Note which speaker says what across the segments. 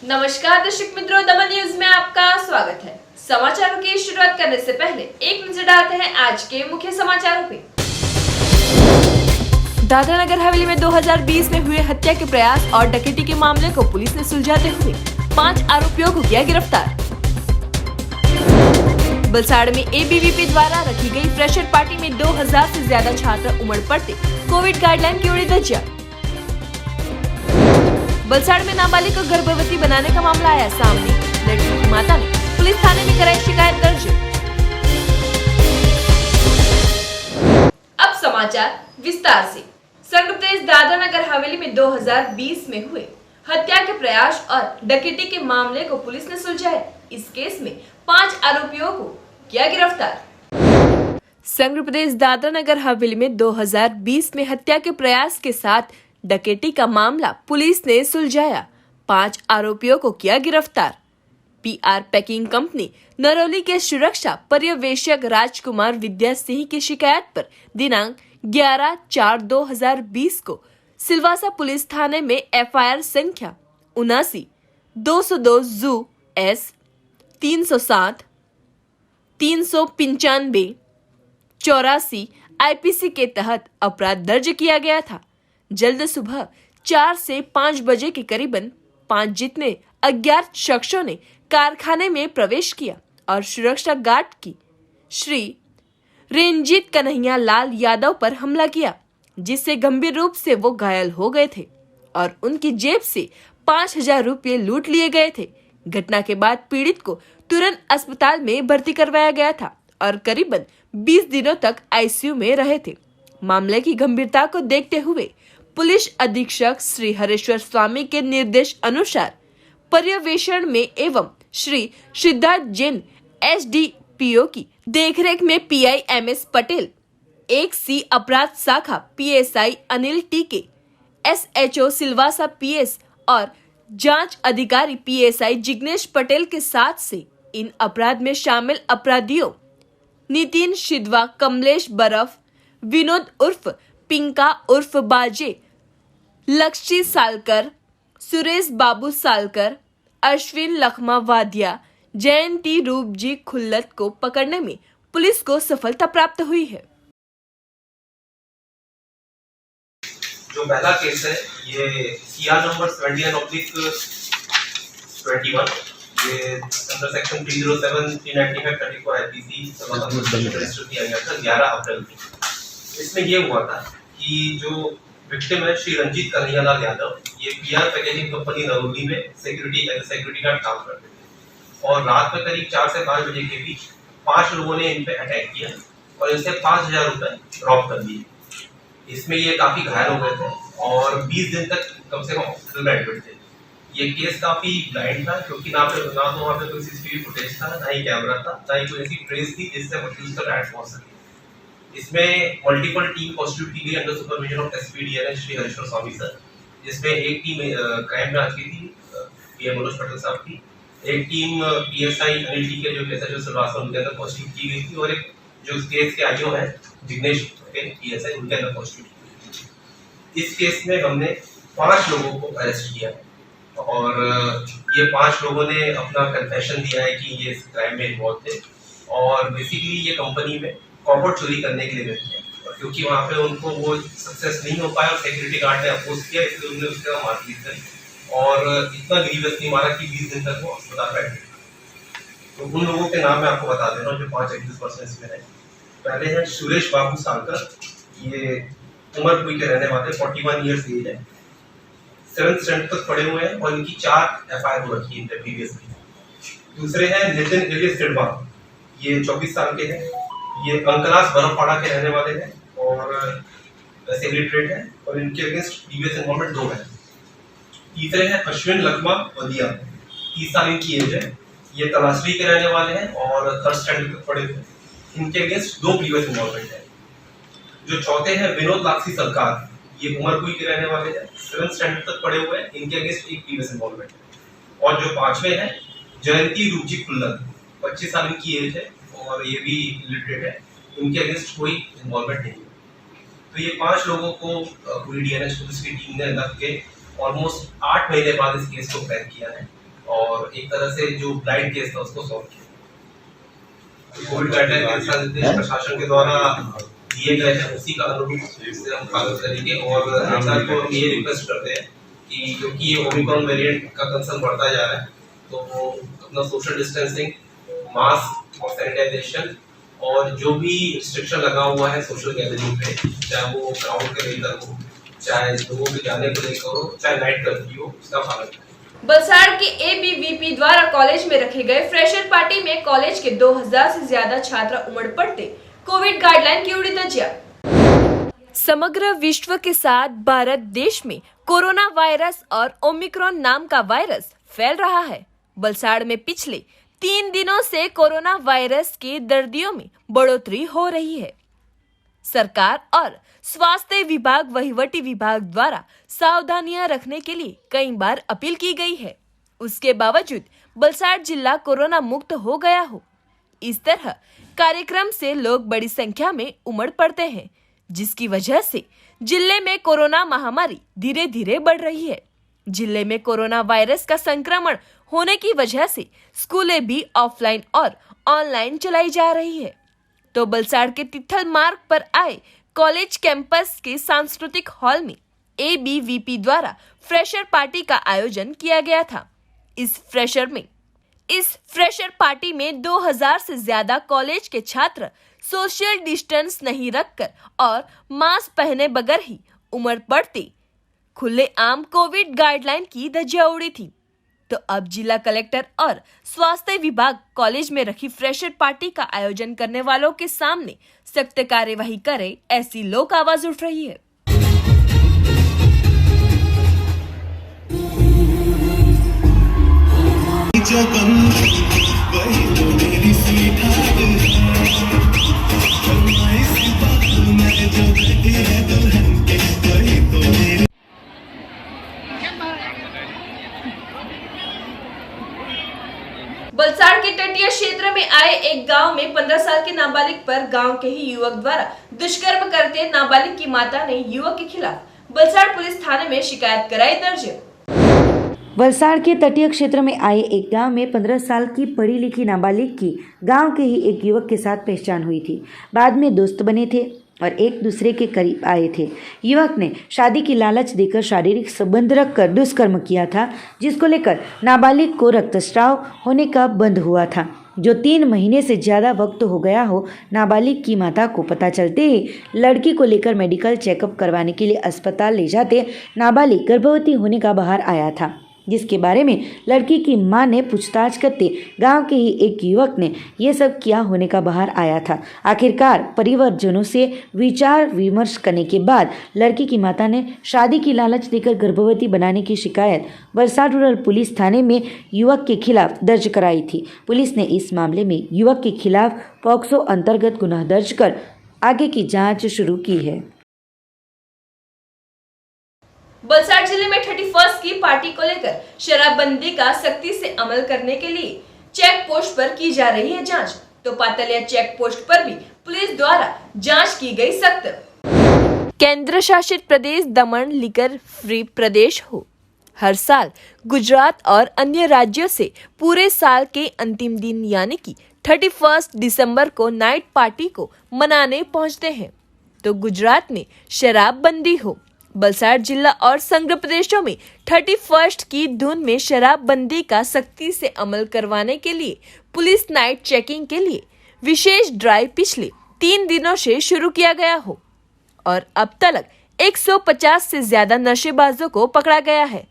Speaker 1: नमस्कार दर्शक मित्रों, दमन न्यूज में आपका स्वागत है। समाचारों की शुरुआत करने से पहले एक नजर डालते हैं आज के मुख्य समाचारों पे। दादरा नगर हवेली में 2020 में हुए हत्या के प्रयास और डकैती के मामले को पुलिस ने सुलझाते हुए 5 आरोपियों को किया गिरफ्तार। बलसाड़ में एबीवीपी द्वारा रखी गई फ्रेशर पार्टी में 2000 से ज्यादा छात्र उमड़ पड़ते, कोविड गाइडलाइन की उड़ी धज्जियां। बलसाड़ में नाबालिग को गर्भवती बनाने का मामला आया सामने, लड़की की माता ने पुलिस थाने में कराई शिकायत दर्ज। अब समाचार विस्तार से। संघ प्रदेश दादरा नगर हवेली में 2020 में हुए हत्या के प्रयास और डकैती के मामले को पुलिस ने सुलझाया। इस केस में 5 आरोपियों को किया गिरफ्तार। संघ प्रदेश दादरा नगर हवेली में 2020 में हत्या के प्रयास के साथ डकैती का मामला पुलिस ने सुलझाया। 5 आरोपियों को किया गिरफ्तार। पीआर पैकिंग कंपनी नरौली के सुरक्षा पर्यवेक्षक राजकुमार विद्या सिंह की शिकायत पर दिनांक 11/4/2020 को सिलवासा पुलिस थाने में एफआईआर संख्या 79-202 जू एस 307 395 84 आईपीसी के तहत अपराध दर्ज किया गया था। जल्द सुबह 4 से 5 बजे के करीबन 5 जितने अज्ञात शख्सों ने कारखाने में प्रवेश किया और सुरक्षा गार्ड की श्री रंजीत कन्हैया लाल यादव पर हमला किया, जिससे गंभीर रूप से वो घायल हो गए थे और उनकी जेब से 5000 रुपये लूट लिए गए थे। घटना के बाद पीड़ित को तुरंत अस्पताल में भर्ती करवाया गया था और करीबन 20 दिनों तक आईसीयू में रहे थे। मामले की गंभीरता को देखते हुए पुलिस अधीक्षक श्री हरेश्वर स्वामी के निर्देश अनुसार पर्यवेक्षण में एवं श्री सिद्धार्थ जैन एसडीपीओ की देखरेख में पीआई एमएस पटेल, 1C अपराध शाखा पीएसआई अनिल टीके, एसएचओ सिलवासा पीएस और जांच अधिकारी पीएसआई जिग्नेश पटेल के साथ से इन अपराध में शामिल अपराधियों नितिन शिदवा, कमलेश बर्फ, विनोद उर्फ पिंका उर्फ बाजे, लक्ष्य सालकर, सुरेश बाबू सालकर, अश्विन लखमा वादिया, जयंती रूप जी खुल्लत को पकड़ने में पुलिस को सफलता प्राप्त हुई है।
Speaker 2: जो पहला केस है ये सीआर नंबर 71/21, ये अंडर सेक्शन 307 395 34 आईपीसी रजिस्टर किया गया था 11 अप्रैल को। इसमें ये हुआ था कि जो विक्टिम है श्री रंजीत कन्हैया लाल यादव, ये पीआर पैकेजिंग कंपनी नरौली में सिक्योरिटी गार्ड काम करते थे और रात में करीब 4 से 5 बजे के बीच 5 लोगों ने इन पे अटैक किया और इनसे 5000 रुपए रॉब कर दिए। इसमें ये काफी घायल हो गए थे और 20 दिन तक कम से कम हॉस्पिटल में एडमिट थे। ये केस काफी ब्लाइंड था क्योंकि ना तो वहाँ पे कोई सीसीटीवी फुटेज था, ना ही कैमरा था, ना ही कोई ऐसी ट्रेस थी जिससे पुलिस का ट्रैक पहुंच सके। इसमें मल्टीपल टीम कॉन्स्टिट्यूट की गई under supervision of SPDNS Shri Hareshwar Swami sir, जिसमें एक टीम क्राइम ब्रांच की थी पीएम मनोज पटेल साहब की, एक टीम पीएसआई अनिल टी के जो एसएचओ सिलवासा उनके अंदर कॉन्स्टिट्यूट की गई थी और एक जो केस के आईओ है जिग्नेश पटेल पीएसआई उनके अंदर कॉन्स्टिट्यूट की गई थी। इस केस में हमने 5 लोगों को अरेस्ट किया और ये 5 लोगों ने अपना कन्फेशन दिया है कि ये इस क्राइम में इन्वॉल्व थे और बेसिकली ये कंपनी में कॉपर चोरी करने के लिए गए थे और क्योंकि वहाँ पे उनको वो सक्सेस नहीं हो पाया और सिक्योरिटी गार्ड ने अपोज किया, इसलिए उन्होंने उसके बाद मारपीट करी और इतना ग्रीवियसली मारा कि 20 दिन तक वो अस्पताल में एडमिट थे। तो उन लोगों के नाम मैं आपको बता दे रहा हूँ जो 5 एक्यूज पर्सन इसमें है। पहले है सुरेश बाबू सालकर, ये उमरपुर के रहने वाले, 41 ईयर्स एज है, 7th स्टैंडर्ड तक पढ़े हुए हैं और इनकी 4 एफआईआर हो रखी है प्रीवियसली। दूसरे हैं नितिन इलियस सिडवा, ये 24 साल के हैं, ये अंकलास बरफपाड़ा के रहने वाले हैं और सेक्रेटरीट है और इनके अगेंस्ट प्रीवियस इन्वॉल्वमेंट 2 है। तीसरे हैं अश्विन लखमा वादिया, 30 साल इनकी एज है, ये तलाशरी के रहने वाले हैं और 3rd स्टैंडर्ड तक पढ़े हुए, इनके अगेंस्ट 2 प्रीवियस इन्वॉल्वमेंट है। जो चौथे हैं विनोद लाक्षी सरकार, ये उमरपुर के रहने वाले हैं, 7th स्टैंडर्ड तक पढ़े हुए हैं, इनके अगेंस्ट 1 प्रीवियस इन्वॉल्वमेंट है। और जो 5वें हैं जयंती रूप जी खुल्लत, 25 साल इनकी एज है और ये भी इलिटरेट है, इनके अगेंस्ट कोई इन्वॉल्वमेंट नहीं है। तो ये 5 लोगों को पूरी डीएनएस पुलिस की टीम ने लग के ऑलमोस्ट 8 महीने बाद इस केस को क्रैक किया है और एक तरह से जो ब्लाइंड केस था उसको सॉल्व किया। कोविड गाइडलाइन के दिशा निर्देश प्रशासन के द्वारा दिए गए हैं, उसी का अनुरूप से हम पालन करेंगे। और सरकार को हम ये रिक्वेस्ट करते हैं कि क्योंकि ये ओमिक्रॉन वेरिएंट का कंसर्न बढ़ता जा रहा है, तो अपना सोशल डिस्टेंसिंग, मास्क और सैनिटाइजेशन और जो भी रिस्ट्रिक्शन लगा हुआ है सोशल गैदरिंग पे, चाहे वो क्राउड के लेकर हो, चाहे लोगों के जाने को लेकर हो, चाहे नाइट कर्फ्यू हो, उसका पालन करें।
Speaker 1: बलसाड़ के एबीवीपी द्वारा कॉलेज में रखे गए फ्रेशर पार्टी में कॉलेज के 2000 से ज्यादा छात्र उमड़ पड़ते, कोविड गाइडलाइन की उड़ी धज्जियां। समग्र विश्व के साथ भारत देश में कोरोना वायरस और ओमिक्रॉन नाम का वायरस फैल रहा है। बलसाड़ में पिछले 3 दिनों से कोरोना वायरस के दर्दियों में बढ़ोतरी हो रही है। सरकार और स्वास्थ्य विभाग वहीवटी विभाग द्वारा सावधानियां रखने के लिए कई बार अपील की गई है। उसके बावजूद बलसाड़ जिला कोरोना मुक्त हो गया हो। इस तरह कार्यक्रम से लोग बड़ी संख्या में उमड़ पड़ते हैं, जिसकी वजह से जिले में कोरोना महामारी धीरे धीरे बढ़ रही है। जिले में कोरोना वायरस का संक्रमण होने की वजह से स्कूलें भी ऑफलाइन और ऑनलाइन चलाई जा रही है। तो बलसाड़ के तिथल मार्ग पर आए कॉलेज कैंपस के सांस्कृतिक हॉल में एबीवीपी द्वारा फ्रेशर पार्टी का आयोजन किया गया था। इस फ्रेशर पार्टी में 2000 से ज्यादा कॉलेज के छात्र सोशल डिस्टेंस नहीं रखकर और मास्क पहने बगैर ही उमड़ पड़ते खुलेआम कोविड गाइडलाइन की धज्जियां उड़ी थी। तो अब जिला कलेक्टर और स्वास्थ्य विभाग कॉलेज में रखी फ्रेशर पार्टी का आयोजन करने वालों के सामने सख्त कार्यवाही करे, ऐसी लोक आवाज उठ रही है। बलसाड़ के तटीय क्षेत्र में आए एक गांव में 15 साल के नाबालिग पर गांव के ही युवक द्वारा दुष्कर्म करते नाबालिग की माता ने युवक के खिलाफ बलसाड़ पुलिस थाने में शिकायत कराई दर्ज।
Speaker 3: वलसाड़ के तटीय क्षेत्र में आए एक गांव में 15 साल की पढ़ी लिखी नाबालिग की गांव के ही एक युवक के साथ पहचान हुई थी। बाद में दोस्त बने थे और एक दूसरे के करीब आए थे। युवक ने शादी की लालच देकर शारीरिक संबंध रखकर दुष्कर्म किया था, जिसको लेकर नाबालिग को रक्तस्राव होने का बंद हुआ था, जो 3 महीने से ज़्यादा वक्त हो गया हो। नाबालिग की माता को पता चलते ही लड़की को लेकर मेडिकल चेकअप करवाने के लिए अस्पताल ले जाते नाबालिग गर्भवती होने का बाहर आया था, जिसके बारे में लड़की की मां ने पूछताछ करते गांव के ही एक युवक ने यह सब किया होने का बाहर आया था। आखिरकार परिवारजनों से विचार विमर्श करने के बाद लड़की की माता ने शादी की लालच देकर गर्भवती बनाने की शिकायत बलसाड़ रूरल पुलिस थाने में युवक के खिलाफ दर्ज कराई थी। पुलिस ने इस मामले में युवक के खिलाफ पॉक्सो अंतर्गत गुनाह दर्ज कर आगे की जाँच शुरू की है।
Speaker 1: बलसाड़ जिले में 31 की पार्टी को लेकर शराबबंदी का सख्ती से अमल करने के लिए चेक पोस्ट पर की जा रही है जांच। तो पातलिया चेक पोस्ट पर भी पुलिस द्वारा जांच की गई सख्त। केंद्र शासित प्रदेश दमन लिकर फ्री प्रदेश हो। हर साल गुजरात और अन्य राज्यों से पूरे साल के अंतिम दिन यानी कि 31 दिसंबर को नाइट पार्टी को मनाने पहुंचते हैं। तो गुजरात में शराबबंदी हो। बलसाड़ जिला और संघ प्रदेशों में 31 की धुन में शराबबंदी का सख्ती से अमल करवाने के लिए पुलिस नाइट चेकिंग के लिए विशेष ड्राइव पिछले 3 दिनों से शुरू किया गया हो और अब तक 150 से ज्यादा नशेबाजों को पकड़ा गया है।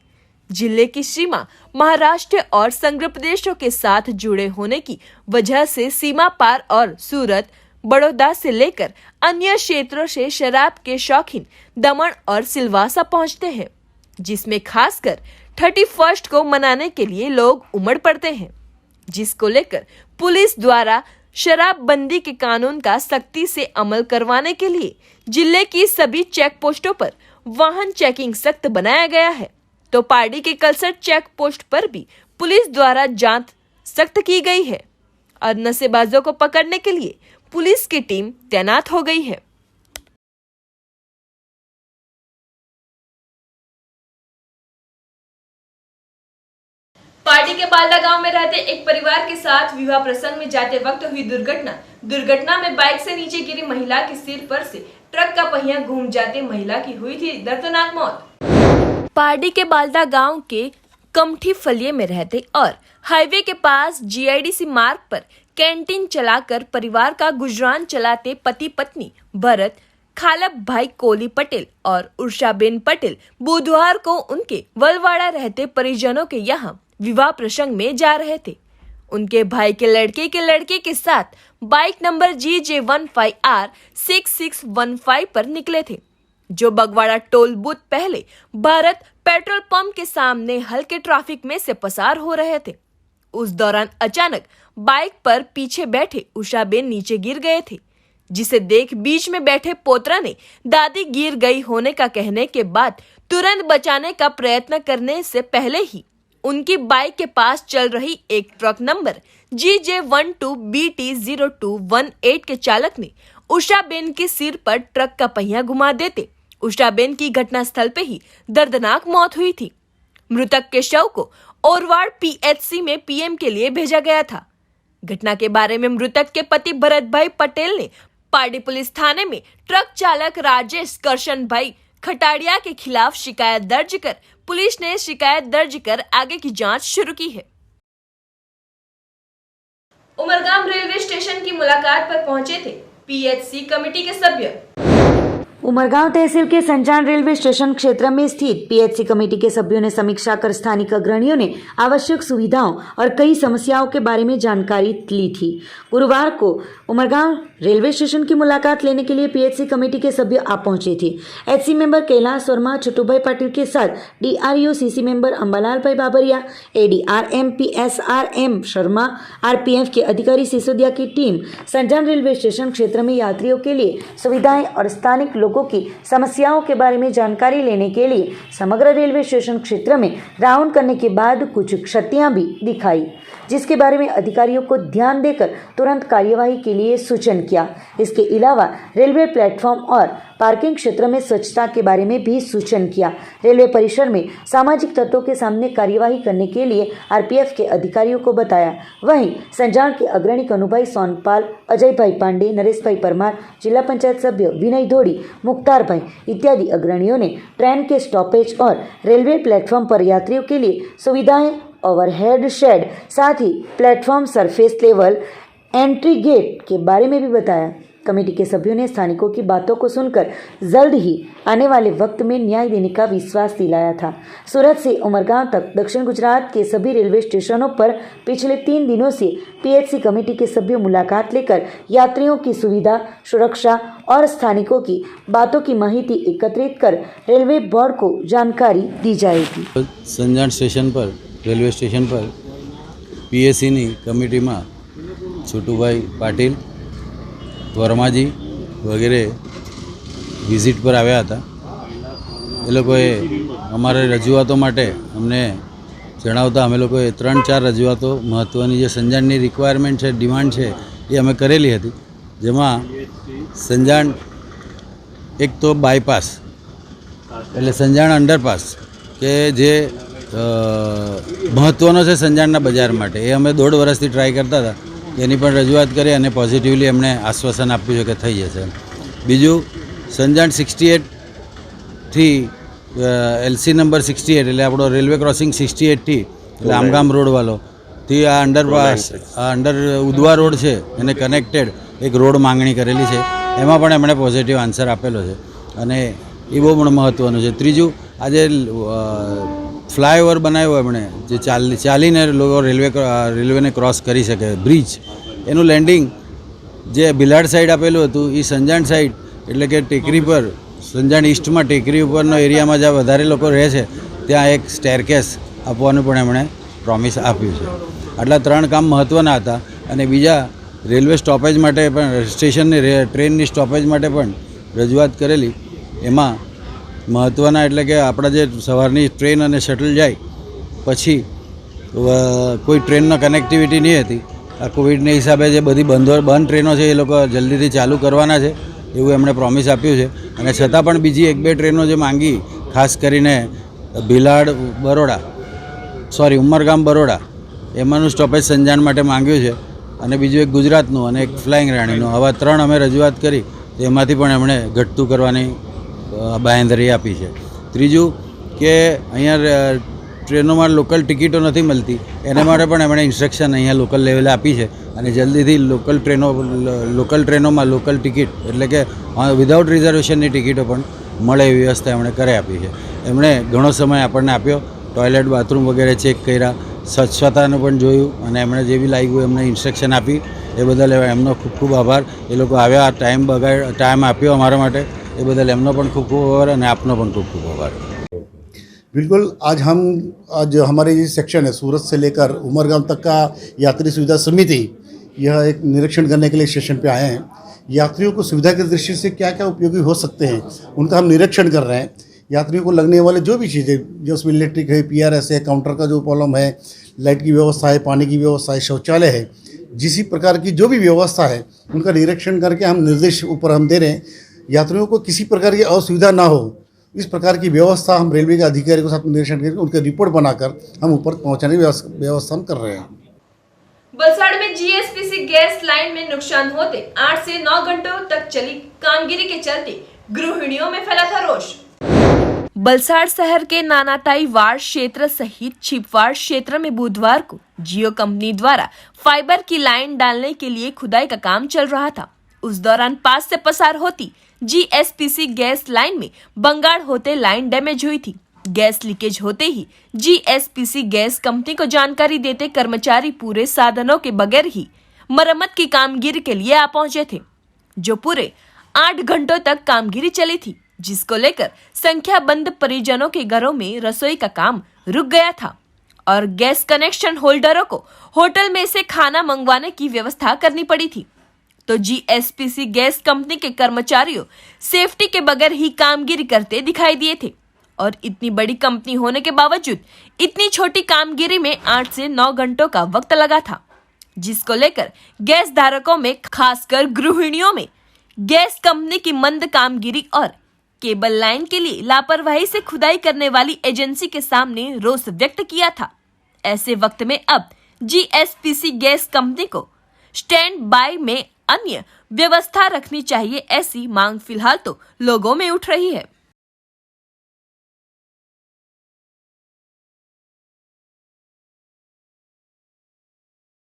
Speaker 1: जिले की सीमा महाराष्ट्र और संघ प्रदेशों के साथ जुड़े होने की वजह से सीमा पार और सूरत, बड़ौदा से लेकर अन्य क्षेत्रों से शराब के शौकीन दमन और सिलवासा पहुंचते हैं, जिसमें खासकर 31 को मनाने के लिए लोग उमड़ पड़ते हैं, जिसको लेकर पुलिस द्वारा शराबबंदी के कानून का सख्ती से अमल करवाने के लिए जिले की सभी चेक पोस्टों पर वाहन चेकिंग सख्त बनाया गया है। तो पार्टी के कलसर चेक पोस्ट पर भी पुलिस द्वारा जांच सख्त की गई है और नशेबाजों को पकड़ने के लिए पुलिस की टीम तैनात हो गई है। पार्टी के बालदा गांव में रहते एक परिवार के साथ विवाह प्रसंग में जाते वक्त हुई दुर्घटना में बाइक से नीचे गिरी महिला के सिर पर से ट्रक का पहिया घूम जाते महिला की हुई थी दर्दनाक मौत। पार्टी के बालदा गांव के कमठी फलिये में रहते और हाईवे के पास GIDC मार्ग पर कैंटीन चलाकर परिवार का गुजरान चलाते पति पत्नी भरत खालब भाई कोली पटेल और उषाबेन पटेल बुधवार को उनके वलवाड़ा रहते परिजनों के यहाँ विवाह प्रसंग में जा रहे थे। उनके भाई के लड़के के साथ बाइक नंबर GJ15R 6615 पर निकले थे, जो बगवाड़ा टोल बूथ पहले भारत पेट्रोल पंप के सामने हल्के ट्रैफिक में से पसार हो रहे थे। उस दौरान अचानक बाइक पर पीछे बैठे उषाबेन नीचे गिर गए थे, जिसे देख बीच में बैठे पोत्रा ने दादी गिर गई होने का कहने के बाद तुरंत बचाने का प्रयत्न करने से पहले ही उनकी बाइक के पास चल रही एक ट्रक नंबर GJ12BT0218 के चालक ने उषाबेन के सिर पर ट्रक का पहिया घुमा देते उषाबेन की घटनास्थल पे ही दर्दनाक मौत हुई थी। मृतक के शव को ओरवाड़ PHC में PM के लिए भेजा गया था। घटना के बारे में मृतक के पति भरत भाई पटेल ने पार्टी पुलिस थाने में ट्रक चालक राजेश करशन भाई खटाड़िया के खिलाफ शिकायत दर्ज कर पुलिस ने शिकायत दर्ज कर आगे की जांच शुरू की है। उमरगाम रेलवे स्टेशन की मुलाकात पर पहुंचे थे PHC कमेटी के सभ्य।
Speaker 3: उमरगांव तहसील के संजान रेलवे स्टेशन क्षेत्र में स्थित PHC कमेटी के सभ्यों ने समीक्षा कर स्थानिक अग्रणियों ने आवश्यक सुविधाओं और कई समस्याओं के बारे में जानकारी ली थी। गुरुवार को उमरगांव रेलवे स्टेशन की मुलाकात लेने के लिए PHC कमेटी के सभ्य आ पहुंचे थे। HC मेंबर कैलाश वर्मा छोटूभाई पाटिल के साथ DRU CC मेंबर अंबालाल भाई Babariya, ADRM PSRM Sharma, RPF के अधिकारी सिसोदिया की टीम संजान रेलवे स्टेशन क्षेत्र में यात्रियों के लिए सुविधाएं और स्थानिक लोगों की समस्याओं के बारे में जानकारी लेने के लिए समग्र रेलवे स्टेशन क्षेत्र में राउंड करने के बाद कुछ क्षतियां भी दिखाई, जिसके बारे में अधिकारियों को ध्यान देकर तुरंत कार्यवाही के लिए सूचन किया। इसके अलावा रेलवे प्लेटफॉर्म और पार्किंग क्षेत्र में स्वच्छता के बारे में भी सूचन किया। रेलवे परिसर में सामाजिक तत्वों के सामने कार्यवाही करने के लिए RPF के अधिकारियों को बताया। वहीं संजान के अग्रणी कनुभाई सोनपाल, अजय भाई पांडे, नरेश भाई परमार, जिला पंचायत सभ्य विनय धोड़ी, मुख्तार भाई इत्यादि अग्रणियों ने ट्रेन के स्टॉपेज और रेलवे प्लेटफॉर्म पर यात्रियों के लिए सुविधाएं, ओवरहेड शेड, साथ ही platform surface level entry gate के बारे में भी बताया। कमेटी के सभ्यों ने स्थानिकों की बातों को सुनकर जल्द ही आने वाले वक्त में न्याय देने का विश्वास दिलाया था। सूरत से उमरगांव तक दक्षिण गुजरात के सभी रेलवे स्टेशनों पर पिछले 3 दिनों से PHC कमेटी के सभ्य मुलाकात लेकर यात्रियों की सुविधा, सुरक्षा और स्थानिकों की बातों की माहिती एकत्रित कर रेलवे बोर्ड को जानकारी दी जाएगी।
Speaker 4: संजान स्टेशन पर रेलवे स्टेशन पर PHCની કમિટીમાં છોટુભાઈ પાટીલ, વર્માજી વગેરે વિઝિટ પર આવ્યા હતા। એ લોકોએ અમારે રજૂઆતો માટે અમને જણાવતા અમે લોકોએ 3-4 રજૂઆતો મહત્ત્વની જે સંજાણની રિક્વાયરમેન્ટ છે, ડિમાન્ડ છે એ અમે કરેલી હતી। જેમાં સંજાણ એક તો બાયપાસ એટલે સંજાણ અંડરપાસ કે જે મહત્ત્વનો છે સંજાણના બજાર માટે, એ અમે 1.5 વર્ષથી ટ્રાય કરતા હતા। એની પણ રજૂઆત કરી અને પોઝિટિવલી એમણે આશ્વાસન આપ્યું છે કે થઈ જશે। બીજું સંજાણ 68 થી LC નંબર 68 એટલે આપણો રેલવે ક્રોસિંગ 68 થી એટલે આમગામ રોડવાળો થી આ અંડરપાસ, આ અંડર ઉદવા રોડ છે એને કનેક્ટેડ એક રોડ માંગણી કરેલી છે, એમાં પણ એમણે પોઝિટિવ આન્સર આપેલો છે અને એ બહુ પણ મહત્ત્વનું છે। ત્રીજું, આજે ફ્લાયઓવર બનાવ્યો એમણે જે ચાલીને લોકો રેલવેને ક્રોસ કરી શકે, બ્રિજ, એનું લેન્ડિંગ જે ભિલાડ સાઈડ આપેલું હતું એ સંજાણ સાઈડ એટલે કે ટેકરી પર સંજાણ ઈસ્ટમાં ટેકરી ઉપરનો એરિયામાં જ્યાં વધારે લોકો રહે છે ત્યાં એક સ્ટેરકેસ આપવાનું પણ એમણે પ્રોમિસ આપ્યું છે। આટલા 3 કામ મહત્ત્વના હતા અને બીજા રેલવે સ્ટોપેજ માટે પણ સ્ટેશનની ટ્રેનની સ્ટોપેજ માટે પણ રજૂઆત કરેલી। એમાં મહત્ત્વના એટલે કે આપણા જે સવારની ટ્રેન અને શટલ જાય પછી કોઈ ટ્રેનનો કનેક્ટિવિટી નહીં હતી। આ કોવિડના હિસાબે જે બધી બંધ ટ્રેનો છે એ લોકો જલ્દીથી ચાલુ કરવાના છે એવું એમણે પ્રોમિસ આપ્યું છે અને છતાં પણ બીજી 1-2 ટ્રેનો જે માંગી, ખાસ કરીને ભિલાડ બરોડા ઉમરગામ બરોડા એમાંનું સ્ટોપેજ સંજાણ માટે માંગ્યું છે અને બીજું એક ગુજરાતનું અને એક ફ્લાઇંગ રાણીનું. આવા 3 અમે રજૂઆત કરી તો એમાંથી પણ એમણે ઘટતું કરવાની બાંહેધરી આપી છે. ત્રીજું કે અહીંયા ટ્રેનોમાં લોકલ ટિકિટો નથી મળતી, એના માટે પણ એમણે ઇન્સ્ટ્રક્શન અહીંયા લોકલ લેવલે આપી છે અને જલ્દીથી લોકલ ટ્રેનોમાં લોકલ ટિકિટ એટલે કે વિધાઉટ રિઝર્વેશનની ટિકિટો પણ મળે એવી વ્યવસ્થા એમણે કરી આપી છે. એમણે ઘણો સમય આપણને આપ્યો, ટોયલેટ બાથરૂમ વગેરે ચેક કર્યા, સ્વચ્છતાનું પણ જોયું અને એમણે જે બી લાગ્યું એમને ઇન્સ્ટ્રક્શન આપી એ બદલ એમનો ખૂબ ખૂબ આભાર. એ લોકો આવ્યા, ટાઈમ આપ્યો અમારા માટે, એ બદલ એમનો પણ ખૂબ ખૂબ આભાર અને આપનો પણ ખૂબ ખૂબ આભાર.
Speaker 5: बिल्कुल, आज हमारे ये सेक्शन है सूरत से लेकर उमरगाम तक का यात्री सुविधा समिति, यह एक निरीक्षण करने के लिए स्टेशन पे आए हैं. यात्रियों को सुविधा की दृष्टि से क्या क्या उपयोगी हो सकते हैं उनका हम निरीक्षण कर रहे हैं. यात्रियों को लगने वाले जो भी चीज़ें, जो उसमें इलेक्ट्रिक है, PRS है, काउंटर का जो प्रॉब्लम है, लाइट की व्यवस्था है, पानी की व्यवस्था है, शौचालय है, जिस प्रकार की जो भी व्यवस्था है उनका निरीक्षण करके हम निर्देश ऊपर हम दे रहे हैं. यात्रियों को किसी प्रकार की असुविधा ना हो, इस प्रकार की व्यवस्था हम रेलवे के अधिकारी के साथ निरीक्षण करके उनके रिपोर्ट बनाकर हम ऊपर पहुंचाने की व्यवस्था हम कर रहे हैं.
Speaker 1: बलसाड़ में GSPC गैस लाइन में नुकसान होते 8 से 9 घंटों तक चली कामगिरी के चलते गृहिणियों में फैला था रोष. बलसाड़ शहर के नानाताई वार्ड क्षेत्र सहित छिपवाड़ क्षेत्र में बुधवार को जियो कंपनी द्वारा फाइबर की लाइन डालने के लिए खुदाई का काम चल रहा था. उस दौरान पास से पसार होती GSPC गैस लाइन में बंगाड़ होते लाइन डैमेज हुई थी. गैस लीकेज होते ही GSPC गैस कंपनी को जानकारी देते कर्मचारी पूरे साधनों के बगैर ही मरम्मत की कामगिरी के लिए आ पहुंचे थे, जो पूरे 8 घंटों तक कामगिरी चली थी, जिसको लेकर संख्याबंद परिजनों के घरों में रसोई का काम रुक गया था और गैस कनेक्शन होल्डरों को होटल में से खाना मंगवाने की व्यवस्था करनी पड़ी थी. तो GSPC गैस कंपनी के कर्मचारियों सेफ्टी के बगैर ही कामगिरी करते दिखाई दिए थे और इतनी बड़ी कंपनी होने के बावजूद इतनी छोटी कामगिरी में 8 से 9 घंटों का वक्त लगा था, जिसको लेकर गैस धारकों में खासकर गृहिणियों में गैस कंपनी की मंद कामगिरी और केबल लाइन के लिए लापरवाही से खुदाई करने वाली एजेंसी के सामने रोष व्यक्त किया था. ऐसे वक्त में अब GSPC गैस कंपनी को स्टैंड बाय में अन्य व्यवस्था रखनी चाहिए, ऐसी मांग फिलहाल तो लोगों में उठ रही है.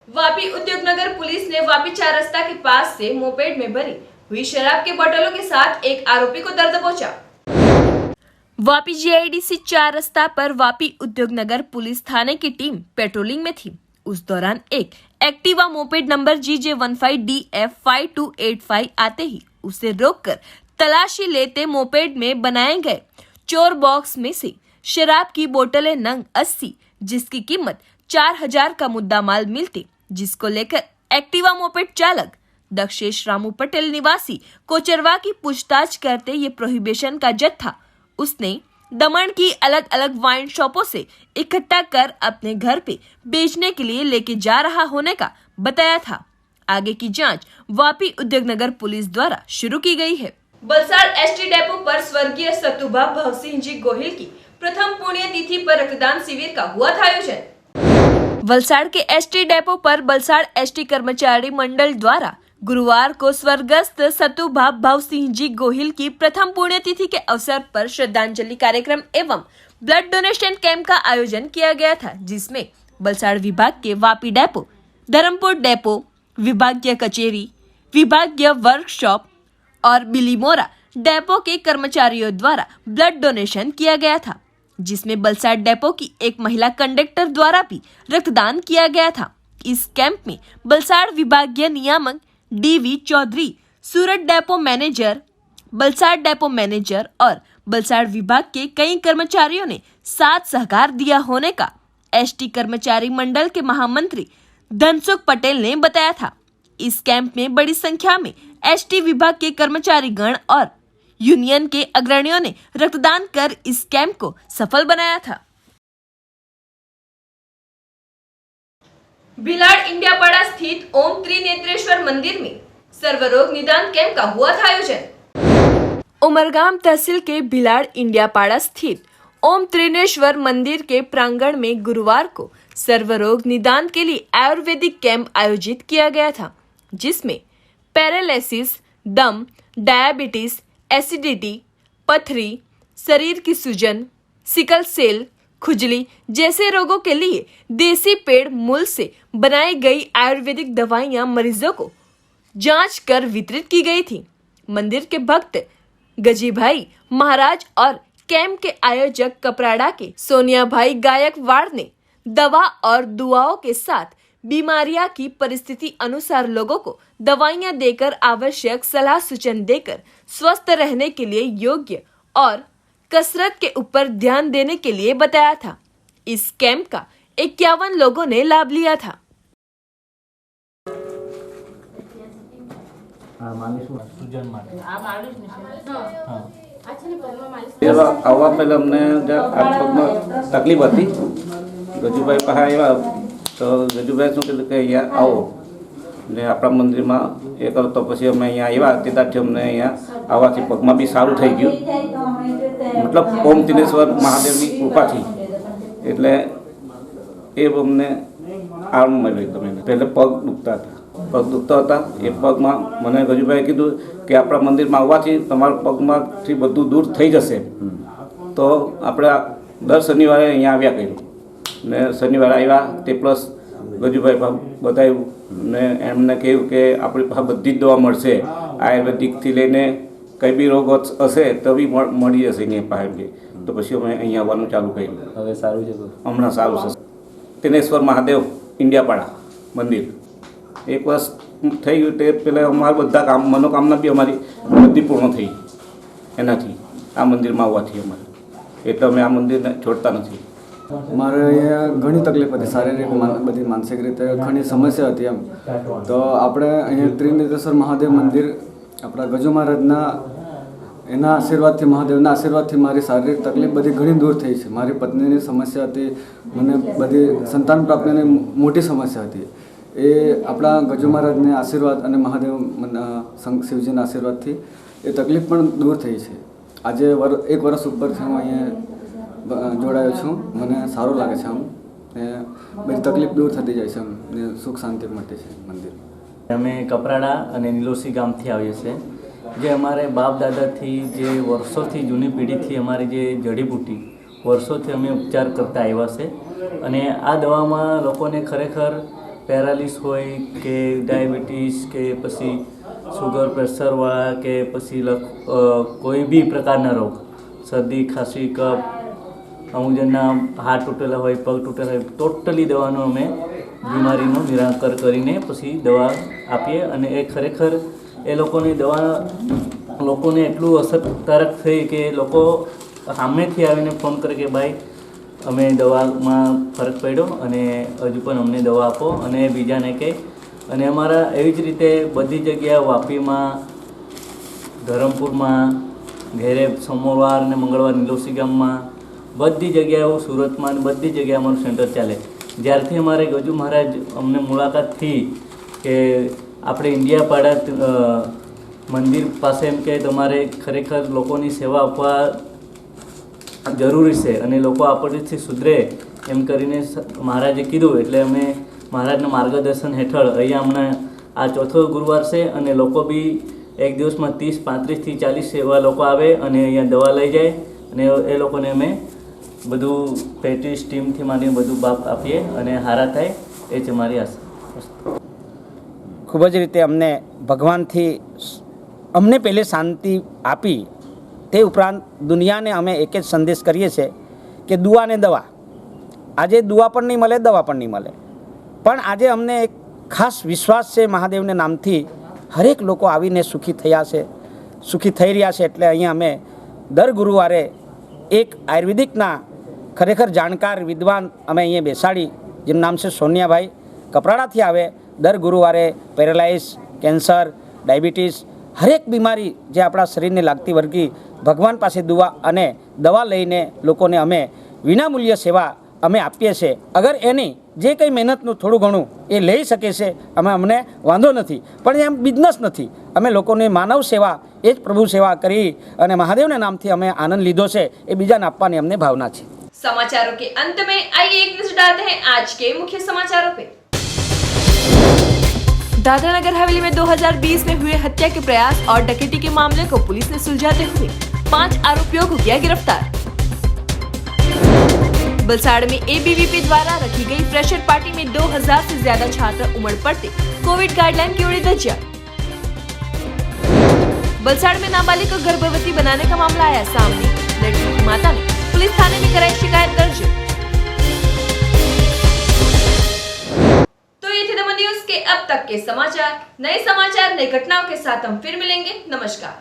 Speaker 1: वापी उद्योग नगर पुलिस ने वापी 4 रास्ता के पास से मोपेड में भरी हुई शराब के बोतलों के साथ एक आरोपी को दर्द पहुंचा. वापी GIDC 4 रास्ता पर वापी उद्योग नगर पुलिस थाने की टीम पेट्रोलिंग में थी. उस दौरान एक एक्टिवा मोपेड नंबर GJ15DF5285 आते ही उसे रोककर तलाशी लेते मोपेड में बनाए गए चोर बॉक्स में से शराब की बोतलें नंग 80, जिसकी कीमत 4000 का मुद्दा माल मिलती, जिसको लेकर एक्टिवा मोपेड चालक दक्षेश रामू पटेल निवासी कोचरवा की पूछताछ करते ये प्रोहिबिशन का जत्था उसने दमन की अलग अलग वाइन शॉपों से इकट्ठा कर अपने घर पे बेचने के लिए लेके जा रहा होने का बताया था. आगे की जांच वापी उद्योग नगर पुलिस द्वारा शुरू की गई है. बलसाड़ ST डेपो पर स्वर्गीय सतुभा भवसिंह जी गोहिल की प्रथम पुण्यतिथि पर रक्तदान शिविर का हुआ था आयोजन. वलसाड़ के ST डेपो पर बलसाड़ ST कर्मचारी मंडल द्वारा गुरुवार को स्वर्गस्थ सतुभा भवसिंह जी गोहिल की प्रथम पुण्यतिथि के अवसर पर श्रद्धांजलि कार्यक्रम एवं ब्लड डोनेशन कैंप का आयोजन किया गया था, जिसमें बलसाड़ विभाग के वापी डेपो, धर्मपुर डेपो, विभागीय कचेरी, विभागीय वर्कशॉप और बिलीमोरा डेपो के कर्मचारियों द्वारा ब्लड डोनेशन किया गया था, जिसमें बलसाड़ डेपो की एक महिला कंडक्टर द्वारा भी रक्तदान किया गया था. इस कैंप में बलसाड़ विभागीय नियामक DV Chaudhary, Surat depot manager, Valsad depot manager और बलसाड़ विभाग के कई कर्मचारियों ने साथ सहकार दिया होने का ST कर्मचारी मंडल के महामंत्री धनसुख पटेल ने बताया था. इस कैंप में बड़ी संख्या में ST विभाग के कर्मचारी गण और यूनियन के अग्रणियों ने रक्तदान कर इस कैंप को सफल बनाया था. भिलाड़ इंडियापाड़ा स्थित ओम त्रिनेत्रेश्वर मंदिर में सर्वरोग निदान कैंप का हुआ था आयोजन. उमरगाम तहसील के भिलाड़ इंडियापाड़ा स्थित ओम त्रिनेश्वर मंदिर के प्रांगण में गुरुवार को सर्वरोग निदान के लिए आयुर्वेदिक कैंप आयोजित किया गया था, जिसमें पैरालिसिस, दम, डायबिटीज, एसिडिटी, पथरी, शरीर की सूजन, सिकल सेल, खुजली जैसे रोगों के लिए देसी पेड़ मूल से बनाई गई आयुर्वेदिक दवाइयां मरीजों को जांच कर वितरित की गई थी। मंदिर के भक्त गजीभाई महाराज और कैंप के आयोजक कपराड़ा के सोनिया भाई गायकवाड़ ने दवा और दुआओं के साथ बीमारियां की परिस्थिति अनुसार लोगों को दवाइयां देकर आवश्यक सलाह सूचन देकर स्वस्थ रहने के लिए योग्य और कसरत के ऊपर ध्यान देने के लिए बताया था। इस कैंप का 51 लोगों ने लाभ लिया था।
Speaker 6: આવવા પહેલાં અમને હાથ પગમાં તકલીફ હતી. ગજુભાઈ પાસે આવ્યા તો ગજુભાઈ શું કીધું કે અહીંયા આવો ને આપણા મંદિરમાં એ કરો. તો પછી અમે અહીંયા આવ્યા ત્યારથી અમને અહીંયા આવવાથી પગમાં બી સારું થઈ ગયું. મતલબ ઓમ તિનેશ્વર મહાદેવની કૃપાથી એટલે એ અમને આરામ મળ્યો. તમે પહેલે પગ દુખતા હતા, પગ દુખતા હતા. એ પગમાં મને ગજુભાઈએ કીધું કે આપણા મંદિરમાં આવવાથી તમારા પગમાંથી બધું દૂર થઈ જશે. તો આપણે દર શનિવારે અહીંયા આવ્યા કર્યું ને શનિવારે આવ્યા તે પ્લસ ગજુભાઈ બતાવ્યું ને એમને કહ્યું કે આપણી પાસે બધી જ દવા મળશે, આયુર્વેદિકથી લઈને કંઈ બી રોગ હશે તો બી મળી જશે અહીંયા પાસે. તો પછી અમે અહીંયા આવવાનું ચાલુ કર્યું. હવે સારું છે, હમણાં સારું છે. તિનેશ્વર મહાદેવ ઇન્ડિયાપાડા મંદિર 1 વર્ષ થઈ ગયું તે પહેલાં અમારા બધા કામ મનોકામના બી અમારી બધી પૂર્ણ થઈ એનાથી આ મંદિરમાં આવવાથી અમારે. એટલે અમે આ મંદિરને છોડતા નથી.
Speaker 7: મારે અહીંયા ઘણી તકલીફ હતી, શારીરિક બધી માનસિક રીતે ઘણી સમસ્યા હતી એમ. તો આપણે અહીંયા ત્રિનેત્રેશ્વર મહાદેવ મંદિર આપણા ગજુ મહારાજના એના આશીર્વાદથી, મહાદેવના આશીર્વાદથી મારી શારીરિક તકલીફ બધી ઘણી દૂર થઈ છે. મારી પત્નીની સમસ્યા હતી, મને બધી સંતાન પ્રાપ્તિની મોટી સમસ્યા હતી. એ આપણા ગજુ મહારાજના આશીર્વાદ અને મહાદેવ શિવજીના આશીર્વાદથી એ તકલીફ પણ દૂર થઈ છે. આજે 1 વર્ષ ઉપરથી હું અહીંયા જોડાયો છું. મને સારું લાગે છે. આમ ને બધી તકલીફ દૂર થતી જાય છે ને સુખ શાંતિ મળે છે મંદિર.
Speaker 8: અમે કપરાડા અને નીલોસી ગામથી આવીએ છીએ. જે અમારે બાપ દાદાથી જે વર્ષોથી જૂની પેઢીથી અમારી જે જડીબુટ્ટી વર્ષોથી અમે ઉપચાર કરતા આવ્યા છે. અને આ દવામાં લોકોને ખરેખર પેરાલિસ હોય કે ડાયાબિટીસ કે પછી સુગર પ્રેશરવાળા કે પછી કોઈ બી પ્રકારના રોગ, શરદી, ખાંસી, કફ, અમુક જણના હાથ તૂટેલા હોય, પગ તૂટેલા હોય, ટોટલી દવાનો અમે બીમારીનું નિરાકરણ કરીને પછી દવા આપીએ. અને એ ખરેખર એ લોકોની દવા લોકોને એટલું અસરકારક થઈ કે લોકો સામેથી આવીને ફોન કરે કે ભાઈ અમે દવામાં ફરક પડ્યો અને હજુ પણ અમને દવા આપો અને બીજાને કહે. અને અમારા એવી જ રીતે બધી જગ્યાએ વાપીમાં, ધરમપુરમાં, ઘેરે સોમવાર અને મંગળવાર નીલોસી ગામમાં, બધી જગ્યાએ, સુરતમાં બધી જગ્યાએ અમારું સેન્ટર ચાલે. જ્યારથી અમારે ગજુ મહારાજ અમને મુલાકાત થઈ કે આપણે ઇન્ડિયાપાડા મંદિર પાસે એમ કે તમારે ખરેખર લોકોની સેવા આપવા જરૂરી છે અને લોકો આપણથી સુધરે એમ કરીને મહારાજે કીધું. એટલે અમે મહારાજના માર્ગદર્શન હેઠળ અહીંયા હમણાં આ 4થો ગુરુવાર છે અને લોકો બી એક દિવસમાં 30, 35 થી 40 એવા લોકો આવે અને અહીંયા દવા લઈ જાય અને એ લોકોને અમે બધું પેટીસ ટીમથી માંડીને બધું બાપ આપીએ અને હારા થાય એ જ અમારી આશા.
Speaker 9: ખૂબ જ રીતે અમને ભગવાનથી અમને પહેલે શાંતિ આપી. તે ઉપરાંત દુનિયાને અમે એક જ સંદેશ કરીએ છીએ કે દુઆ ને દવા. આજે દુઆ પણ નહીં મળે, દવા પણ નહીં મળે, પણ આજે અમને એક ખાસ વિશ્વાસ છે મહાદેવના નામથી હરેક લોકો આવીને સુખી થયા છે, સુખી થઈ રહ્યા છે. એટલે અહીંયા અમે દર ગુરુવારે એક આયુર્વેદિકના ખરેખર જાણકાર વિદ્વાન અમે અહીંયા બેસાડી, જેનું નામ છે સોનિયાભાઈ, કપરાડાથી આવે. દર ગુરુવારે પેરાલાઇસ, કેન્સર, ડાયાબિટીસ, હરેક બીમારી જે આપણા શરીરને લાગતી વર્ગી ભગવાન પાસે દુઆ અને દવા લઈને લોકોને અમે વિનામૂલ્ય સેવા અમે આપીએ છીએ. અગર એની જે કંઈ મહેનતનું થોડું ઘણું એ લઈ શકે છે અમને વાંધો નથી, પણ એમ બિઝનેસ નથી. અમે લોકોની માનવ સેવા એ જ પ્રભુ સેવા કરી અને મહાદેવના નામથી અમે આનંદ લીધો છે, એ બીજાને આપવાની અમને ભાવના છે.
Speaker 1: समाचारों के अंत में आइए एक नजर डालते हैं आज के मुख्य समाचारों पे। दादरा नगर हवेली में 2020 में हुए हत्या के प्रयास और डकैती के मामले को पुलिस ने सुलझाते हुए 5 आरोपियों को किया गिरफ्तार। वलसाड़ में एबीवीपी द्वारा रखी गई फ्रेशर पार्टी में 2000 से ज्यादा छात्र उमड़ पड़ते, कोविड गाइडलाइन की उड़ी धज्जियां। वलसाड़ में नाबालिग को गर्भवती बनाने का मामला आया सामने, लड़की की माता ने पुलिस थाने में कराई शिकायत दर्ज। तो ये थे दमन न्यूज के अब तक के समाचार। नए समाचार, नई घटनाओं के साथ हम फिर मिलेंगे। नमस्कार।